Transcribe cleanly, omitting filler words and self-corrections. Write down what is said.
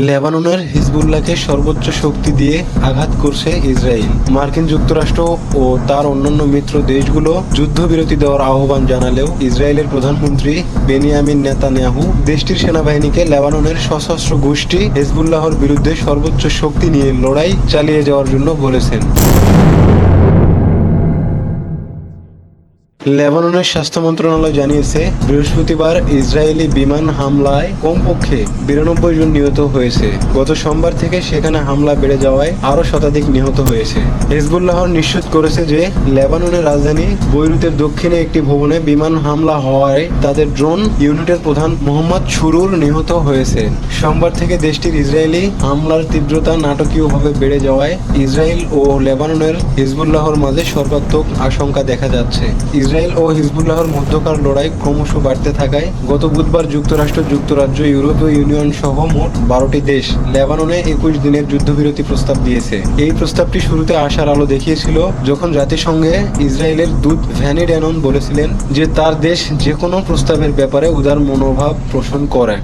লেবাননের হিজবুল্লাহকে সর্বোচ্চ শক্তি দিয়ে আঘাত করছে ইসরায়েল। মার্কিন যুক্তরাষ্ট্র ও তার অন্যান্য মিত্র দেশগুলো যুদ্ধবিরতি দেওয়ার আহ্বান জানালেও ইসরায়েলের প্রধানমন্ত্রী বেনিয়ামিন নেতানিয়াহু দেশটির সেনাবাহিনীকে লেবাননের সশস্ত্র গোষ্ঠী হিজবুল্লাহর বিরুদ্ধে সর্বোচ্চ শক্তি নিয়ে লড়াই চালিয়ে যাওয়ার জন্য বলেছেন। লেবাননের স্বাস্থ্য মন্ত্রণালয় জানিয়েছে, বৃহস্পতিবার ইসরায়েলি বিমান হামলায় কমপক্ষে 92 জন নিহত হয়েছে। গত সোমবার থেকে সেখানে হামলা বেড়ে যাওয়ায় আরও শতাধিক নিহত হয়েছে। হিজবুল্লাহ নিশ্চিত করেছে যে লেবাননের রাজধানী বৈরুতের দক্ষিণে একটি ভবনে বিমান হামলা হওয়ায় তাদের ড্রোন ইউনিটের প্রধান মোহাম্মদ সুরুর নিহত হয়েছে। সোমবার থেকে দেশটির ইসরায়েলি হামলার তীব্রতা নাটকীয়ভাবে বেড়ে যাওয়ায় ইসরায়েল ও লেবাননের হিজবুল্লাহর মাঝে সর্বাত্মক আশঙ্কা দেখা যাচ্ছে। ইসরায়েল ও হিজবুল্লাহর মধ্যকার লড়াই ক্রমশ বাড়তে থাকায় গত বুধবার যুক্তরাষ্ট্র, যুক্তরাজ্য, ইউরোপীয় ইউনিয়ন সহ মোট 12টি দেশ লেবাননে 21 দিনের যুদ্ধবিরতি প্রস্তাব দিয়েছে। এই প্রস্তাবটি শুরুতে আশার আলো দেখিয়েছিল যখন জাতিসংঘে ইসরায়েলের দূত ভ্যানি ড্যানন বলেছিলেন যে তার দেশ যে কোনো প্রস্তাবের ব্যাপারে উদার মনোভাব পোষণ করে।